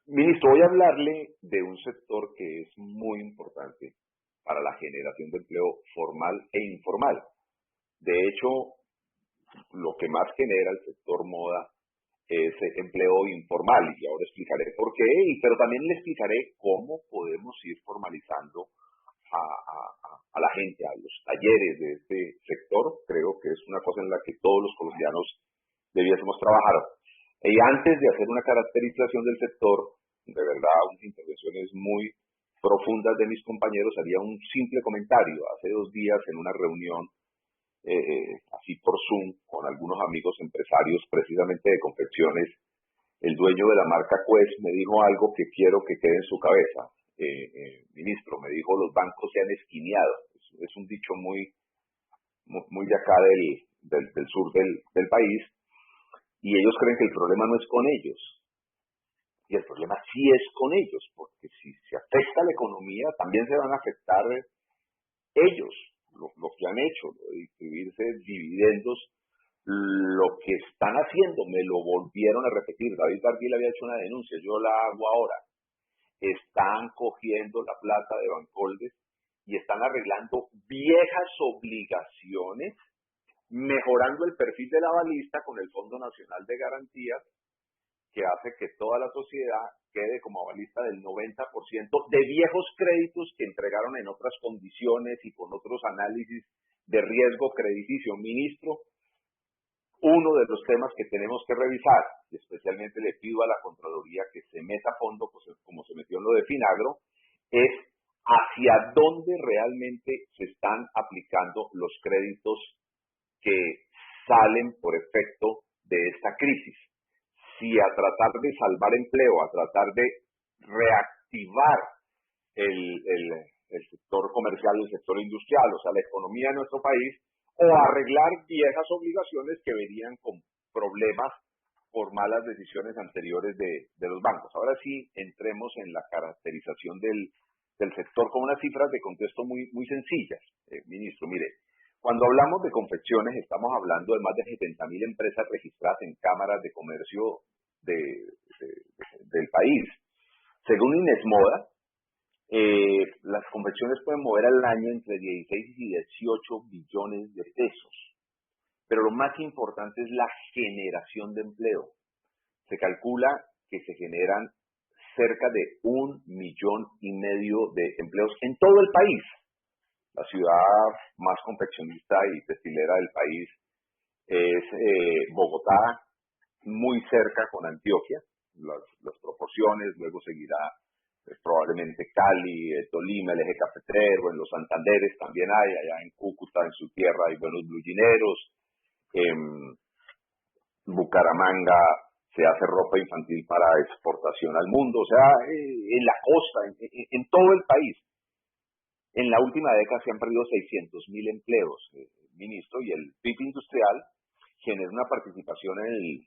Ministro, voy a hablarle de un sector que es muy importante para la generación de empleo formal e informal. De hecho, lo que más genera el sector moda es empleo informal y ahora explicaré por qué, pero también le explicaré cómo podemos ir formalizando a la gente, a los talleres de este sector. Creo que es una cosa en la que todos los colombianos debiésemos trabajar. Y antes de hacer una caracterización del sector, de verdad, unas intervenciones muy profundas de mis compañeros, haría un simple comentario. Hace 2 días en una reunión, así por Zoom, con algunos amigos empresarios precisamente de confecciones, el dueño de la marca Quest me dijo algo que quiero que quede en su cabeza. Ministro, me dijo, los bancos se han esquineado. Es un dicho muy de acá del sur del país, y ellos creen que el problema no es con ellos. Y el problema sí es con ellos, porque si se afecta la economía, también se van a afectar ellos, lo que han hecho, lo de distribuirse dividendos, lo que están haciendo, me lo volvieron a repetir. David Barguil había hecho una denuncia, yo la hago ahora. Están cogiendo la plata de Bancoldes y están arreglando viejas obligaciones, mejorando el perfil del avalista con el Fondo Nacional de Garantías, que hace que toda la sociedad quede como avalista del 90% de viejos créditos que entregaron en otras condiciones y con otros análisis de riesgo crediticio. Ministro, uno de los temas que tenemos que revisar, y especialmente le pido a la Contraloría que se meta a fondo, pues, como se metió en lo de Finagro, es hacia dónde realmente se están aplicando los créditos que salen por efecto de esta crisis. Si a tratar de salvar empleo, a tratar de reactivar el sector comercial, el sector industrial, o sea, la economía de nuestro país, o arreglar viejas obligaciones que venían con problemas por malas decisiones anteriores de los bancos. Ahora sí, entremos en la caracterización del sector con unas cifras de contexto muy sencillas. Ministro, mire, cuando hablamos de confecciones, estamos hablando de más de 70.000 empresas registradas en cámaras de comercio del país. Según Inesmoda, las confecciones pueden mover al año entre 16 y 18 billones de pesos. Pero lo más importante es la generación de empleo. Se calcula que se generan cerca de 1,5 millones de empleos en todo el país. La ciudad más confeccionista y textilera del país es Bogotá, muy cerca con Antioquia, las proporciones, luego seguirá probablemente Cali, Tolima, el eje cafetero, en los Santanderes también hay, allá en Cúcuta, en su tierra hay buenos blugineros, en Bucaramanga se hace ropa infantil para exportación al mundo, o sea, en la costa, en todo el país. En la última década se han perdido 600.000 empleos, ministro, y el PIB industrial genera una participación en el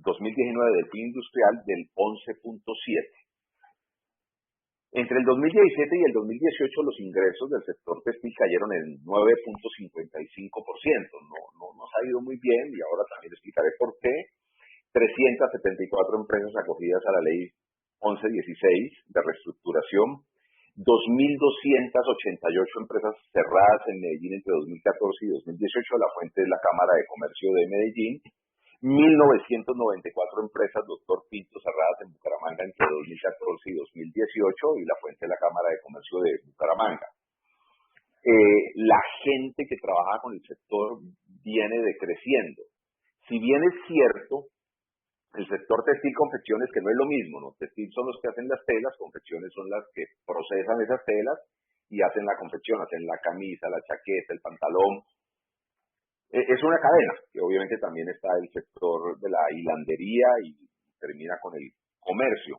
2019 del PIB industrial del 11.7%. Entre el 2017 y el 2018 los ingresos del sector textil cayeron en 9.55%. No nos ha ido muy bien y ahora también explicaré por qué. 374 empresas acogidas a la ley 1116 de reestructuración, 2.288 empresas cerradas en Medellín entre 2014 y 2018, la fuente es la Cámara de Comercio de Medellín, 1.994 empresas, doctor Pinto, cerradas en Bucaramanga entre 2014 y 2018, y la fuente es la Cámara de Comercio de Bucaramanga. La gente que trabaja con el sector viene decreciendo. Si bien es cierto, el sector textil confecciones, que no es lo mismo, ¿no? Textil son los que hacen las telas, confecciones son las que procesan esas telas y hacen la confección, hacen la camisa, la chaqueta, el pantalón. Es una cadena, que obviamente también está el sector de la hilandería y termina con el comercio.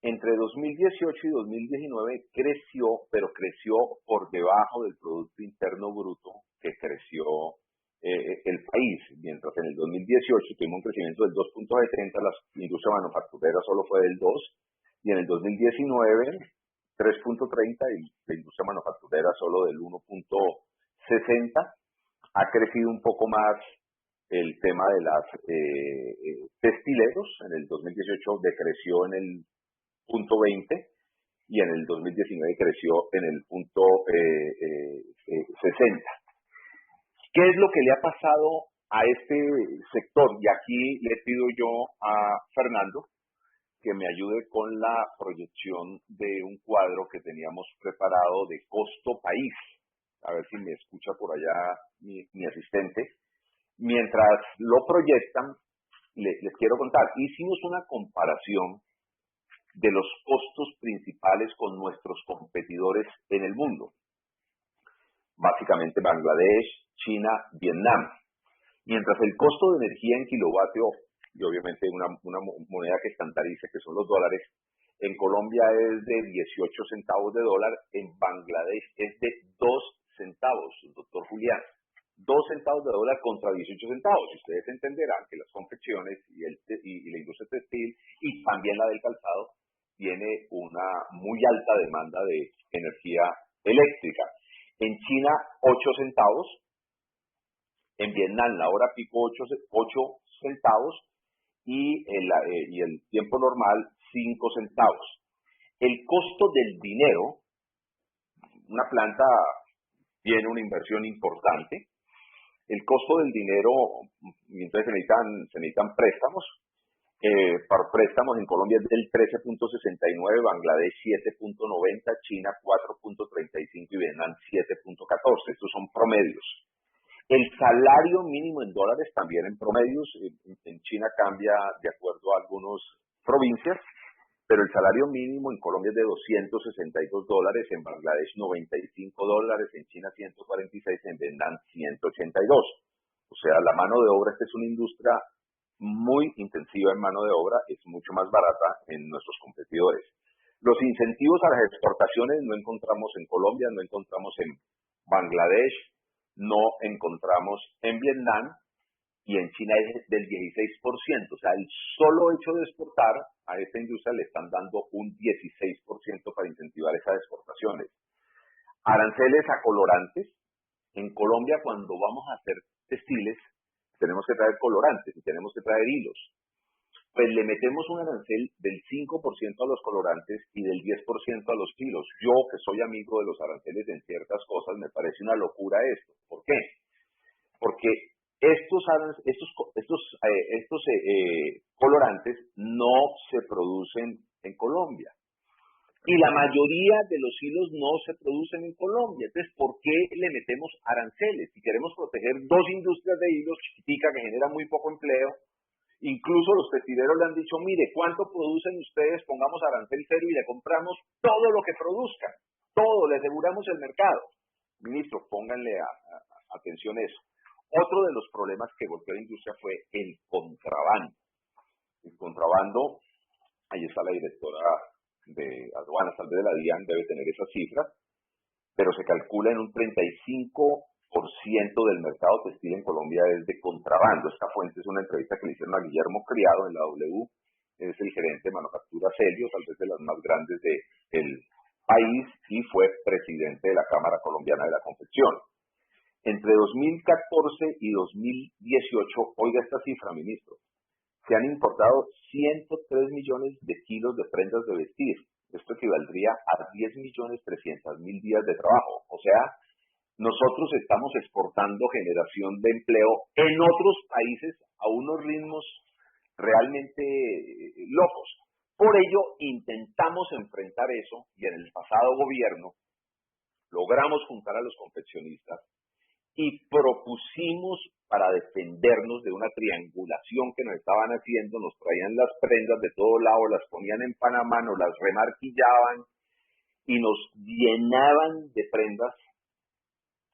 Entre 2018 y 2019 creció, pero creció por debajo del Producto Interno Bruto que creció el país, mientras en el 2018 tuvimos un crecimiento del 2.70, la industria manufacturera solo fue del 2, y en el 2019 3.30 y la industria manufacturera solo del 1.60. Ha crecido un poco más el tema de las textileros. En el 2018 decreció en el punto 20 y en el 2019 creció en el punto 60. ¿Qué es lo que le ha pasado a este sector? Y aquí le pido yo a Fernando que me ayude con la proyección de un cuadro que teníamos preparado de costo país. A ver si me escucha por allá mi asistente. Mientras lo proyectan, les quiero contar, hicimos una comparación de los costos principales con nuestros competidores en el mundo. Básicamente Bangladesh, China, Vietnam. Mientras el costo de energía en kilovatio, y obviamente una moneda que estandariza, que son los dólares, en Colombia es de 18 centavos de dólar, en Bangladesh es de 2 centavos, doctor Julián. 2 centavos de dólar contra 18 centavos. Ustedes entenderán que las confecciones y la industria textil y también la del calzado tiene una muy alta demanda de energía eléctrica. En China, 8 centavos. En Vietnam, la hora pico 8 centavos. Y el tiempo normal, 5 centavos. El costo del dinero, una planta tiene una inversión importante. El costo del dinero, entonces se necesitan préstamos. Para préstamos en Colombia es del 13.69, Bangladesh 7.90, China 4.35 y Vietnam 7.14. Estos son promedios. El salario mínimo en dólares también en promedios. En China cambia de acuerdo a algunas provincias, pero el salario mínimo en Colombia es de 262 dólares, en Bangladesh 95 dólares, en China 146, en Vietnam 182. O sea, la mano de obra, esta es una industria muy intensiva en mano de obra, es mucho más barata en nuestros competidores. Los incentivos a las exportaciones no encontramos en Colombia, no encontramos en Bangladesh, no encontramos en Vietnam, y en China es del 16%. O sea, el solo hecho de exportar a esta industria le están dando un 16% para incentivar esas exportaciones. Aranceles a colorantes. En Colombia, cuando vamos a hacer textiles, tenemos que traer colorantes y tenemos que traer hilos. Pues le metemos un arancel del 5% a los colorantes y del 10% a los hilos. Yo, que soy amigo de los aranceles en ciertas cosas, me parece una locura esto. ¿Por qué? Porque estos colorantes no se producen en Colombia. Y la mayoría de los hilos no se producen en Colombia. Entonces, ¿por qué le metemos aranceles? Si queremos proteger dos industrias de hilos chiquitica que generan muy poco empleo, incluso los textileros le han dicho, mire, ¿cuánto producen ustedes? Pongamos arancel cero y le compramos todo lo que produzcan. Todo, le aseguramos el mercado. Ministro, pónganle atención a eso. Otro de los problemas que golpeó la industria fue el contrabando. El contrabando, ahí está la directora de aduanas, tal vez de la DIAN, debe tener esa cifra, pero se calcula en un 35% del mercado textil en Colombia es de contrabando. Esta fuente es una entrevista que le hicieron a Guillermo Criado en la W, es el gerente de manufactura Celio, tal vez de las más grandes del país, y fue presidente de la Cámara Colombiana de la Confección. Entre 2014 y 2018, oiga esta cifra, ministro, se han importado 103 millones de kilos de prendas de vestir. Esto equivaldría a 10.300.000 días de trabajo. O sea, nosotros estamos exportando generación de empleo en otros países a unos ritmos realmente locos. Por ello, intentamos enfrentar eso y en el pasado gobierno logramos juntar a los confeccionistas y propusimos, para defendernos de una triangulación que nos estaban haciendo, nos traían las prendas de todos lados, las ponían en Panamá, nos las remarquillaban y nos llenaban de prendas,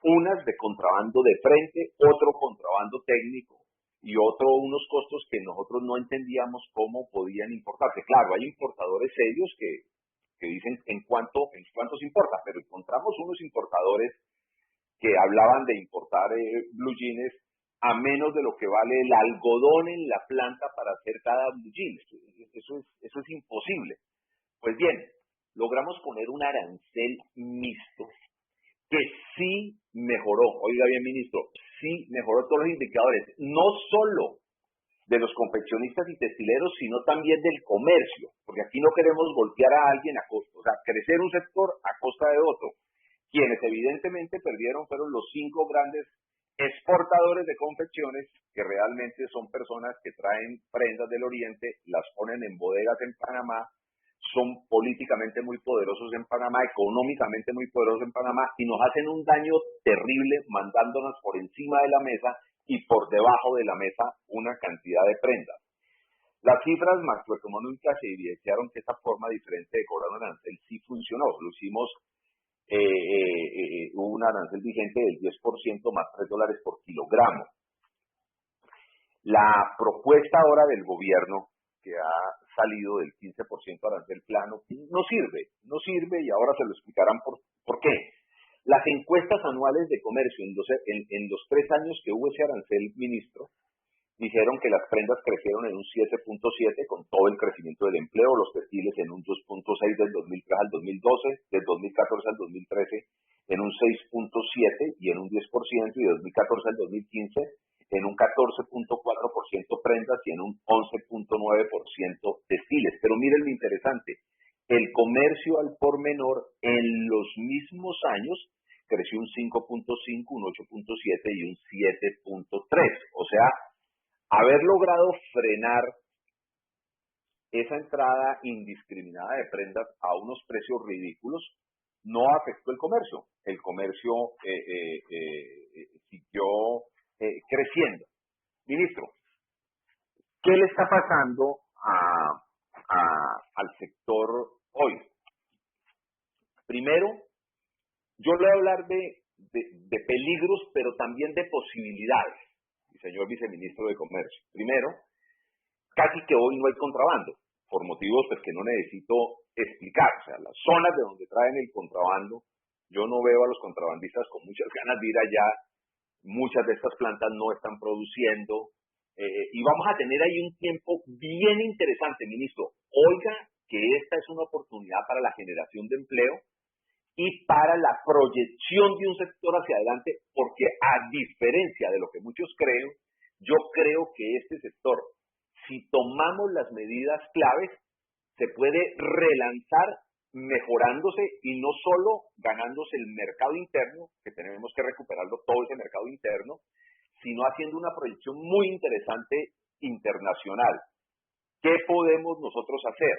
unas de contrabando de frente, otro contrabando técnico y otro unos costos que nosotros no entendíamos cómo podían importarse. Claro, hay importadores serios que dicen en cuánto se importa, pero encontramos unos importadores que hablaban de importar blue jeans a menos de lo que vale el algodón en la planta para hacer cada blue jean. Eso es imposible. Pues bien, logramos poner un arancel mixto que sí mejoró, oiga bien, ministro, sí mejoró todos los indicadores, no solo de los confeccionistas y textileros, sino también del comercio. porque aquí no queremos golpear a alguien a costa, o sea, crecer un sector a costa de otro. Quienes evidentemente perdieron fueron los 5 grandes exportadores de confecciones, que realmente son personas que traen prendas del Oriente, las ponen en bodegas en Panamá, son políticamente muy poderosos en Panamá, económicamente muy poderosos en Panamá, y nos hacen un daño terrible mandándonos por encima de la mesa y por debajo de la mesa una cantidad de prendas. Las cifras macroeconómicas evidenciaron que esta forma diferente de cobrar un arancel sí funcionó. Lo hicimos, hubo un arancel vigente del 10% más $3 por kilogramo. La propuesta ahora del gobierno, que ha salido del 15% arancel plano, no sirve y ahora se lo explicarán por qué. Las encuestas anuales de comercio en los 3 años que hubo ese arancel, ministro, dijeron que las prendas crecieron en un 7.7 con todo el crecimiento del empleo, los textiles en un 2.6 del 2003 al 2012, del 2014 al 2013 en un 6.7 y en un 10%, y de 2014 al 2015 en un 14.4% prendas y en un 11.9% textiles. Pero miren lo interesante, el comercio al por menor en los mismos años creció un 5.5, un 8.7 y un 7.3. O sea, haber logrado frenar esa entrada indiscriminada de prendas a unos precios ridículos no afectó el comercio. El comercio siguió creciendo. Ministro, ¿qué le está pasando al sector hoy? Primero, yo le voy a hablar de peligros, pero también de posibilidades, señor viceministro de Comercio. Primero, casi que hoy no hay contrabando, por motivos pues, que no necesito explicar. O sea, las zonas de donde traen el contrabando, yo no veo a los contrabandistas con muchas ganas de ir allá. Muchas de estas plantas no están produciendo, y vamos a tener ahí un tiempo bien interesante, ministro. Oiga que esta es una oportunidad para la generación de empleo y para la proyección de un sector hacia adelante, porque a diferencia de lo que muchos creen, yo creo que este sector, si tomamos las medidas claves, se puede relanzar mejorándose y no solo ganándose el mercado interno, que tenemos que recuperarlo todo ese mercado interno, sino haciendo una proyección muy interesante internacional. ¿Qué podemos nosotros hacer?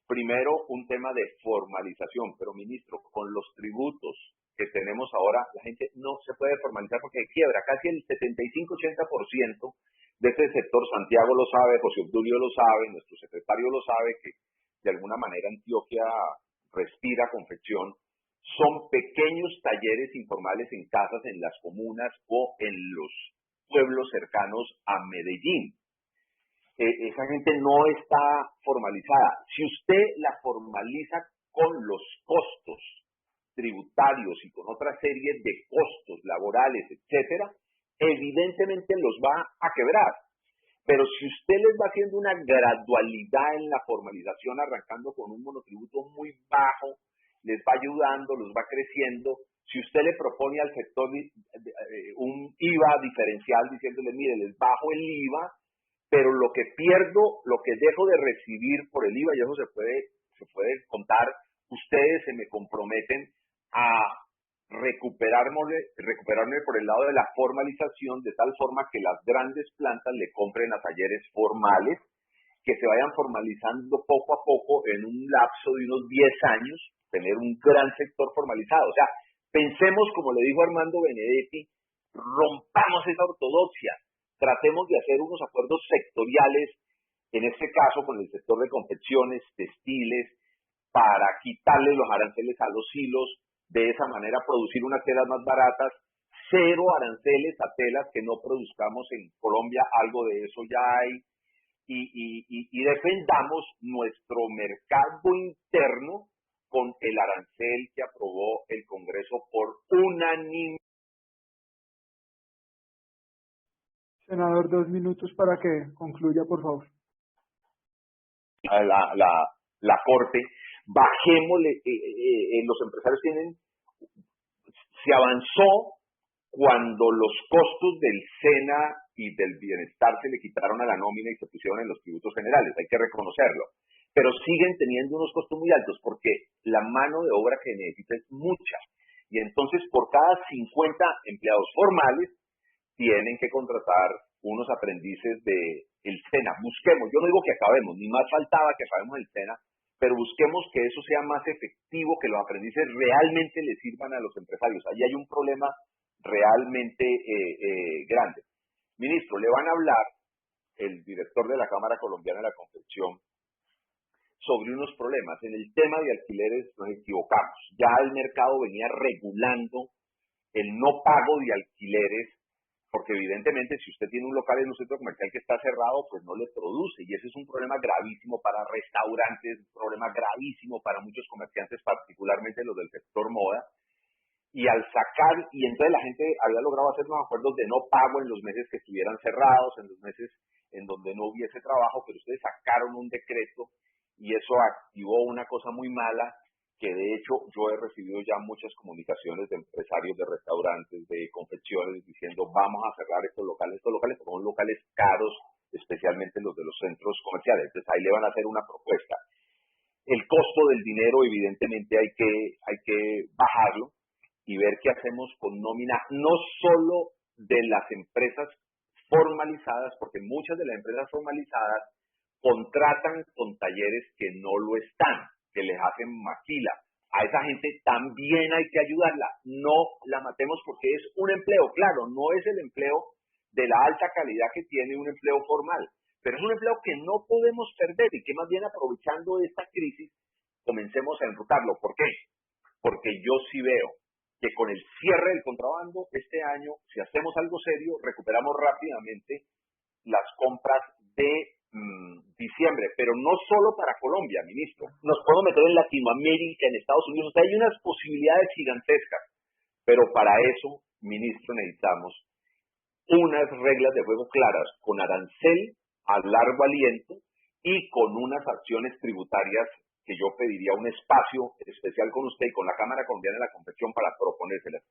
Primero, un tema de formalización, pero ministro, con los tributos que tenemos ahora, la gente no se puede formalizar porque quiebra. Casi el 75-80% de ese sector, Santiago lo sabe, José Obdulio lo sabe, nuestro secretario lo sabe, que de alguna manera Antioquia respira confección, son pequeños talleres informales en casas, en las comunas o en los pueblos cercanos a Medellín. Esa gente no está formalizada. Si usted la formaliza con los costos tributarios y con otra serie de costos laborales, etcétera, evidentemente los va a quebrar. Pero si usted les va haciendo una gradualidad en la formalización, arrancando con un monotributo muy bajo, les va ayudando, los va creciendo. Si usted le propone al sector un IVA diferencial, diciéndole, mire, les bajo el IVA, pero lo que pierdo, lo que dejo de recibir por el IVA, y eso se puede contar, ustedes se me comprometen a recuperarme por el lado de la formalización, de tal forma que las grandes plantas le compren a talleres formales, que se vayan formalizando poco a poco en un lapso de unos 10 años, tener un gran sector formalizado. O sea, pensemos, como le dijo Armando Benedetti, rompamos esa ortodoxia, tratemos de hacer unos acuerdos sectoriales, en este caso con el sector de confecciones, textiles, para quitarle los aranceles a los hilos, de esa manera producir unas telas más baratas, cero aranceles a telas que no produzcamos en Colombia, algo de eso ya hay, y defendamos nuestro mercado interno con el arancel que aprobó el Congreso por unanimidad. Senador, 2 minutos para que concluya, por favor. La Corte, bajémosle, los empresarios se avanzó cuando los costos del SENA y del bienestar se le quitaron a la nómina y se pusieron en los tributos generales, hay que reconocerlo. pero siguen teniendo unos costos muy altos porque la mano de obra que necesita es mucha. Y entonces por cada 50 empleados formales tienen que contratar unos aprendices de el SENA. Busquemos, yo no digo que acabemos, ni más faltaba que acabemos el SENA, pero busquemos que eso sea más efectivo, que los aprendices realmente le sirvan a los empresarios. Allí hay un problema realmente grande. Ministro, le van a hablar el director de la Cámara Colombiana de la Confección sobre unos problemas. En el tema de alquileres nos equivocamos. Ya el mercado venía regulando el no pago de alquileres, porque evidentemente si usted tiene un local en un centro comercial que está cerrado, pues no le produce, y ese es un problema gravísimo para restaurantes, un problema gravísimo para muchos comerciantes, particularmente los del sector moda. Y al sacar, y entonces la gente había logrado hacer unos acuerdos de no pago en los meses que estuvieran cerrados, en los meses en donde no hubiese trabajo, pero ustedes sacaron un decreto y eso activó una cosa muy mala, que de hecho yo he recibido ya muchas comunicaciones de empresarios de restaurantes, de confecciones, diciendo vamos a cerrar estos locales porque son locales caros, especialmente los de los centros comerciales. Entonces ahí le van a hacer una propuesta. El costo del dinero evidentemente hay que bajarlo y ver qué hacemos con nómina, no solo de las empresas formalizadas, porque muchas de las empresas formalizadas contratan con talleres que no lo están, que les hacen maquila. A esa gente también hay que ayudarla. No la matemos porque es un empleo. Claro, no es el empleo de la alta calidad que tiene un empleo formal, pero es un empleo que no podemos perder y que más bien aprovechando esta crisis comencemos a enrutarlo. ¿Por qué? Porque yo sí veo que con el cierre del contrabando este año, si hacemos algo serio, recuperamos rápidamente las compras de diciembre, pero no solo para Colombia, ministro. Nos podemos meter en Latinoamérica, en Estados Unidos, o sea, hay unas posibilidades gigantescas, pero para eso, ministro, necesitamos unas reglas de juego claras, con arancel a largo aliento y con unas acciones tributarias que yo pediría un espacio especial con usted y con la Cámara Colombiana de la Confección para proponérselas.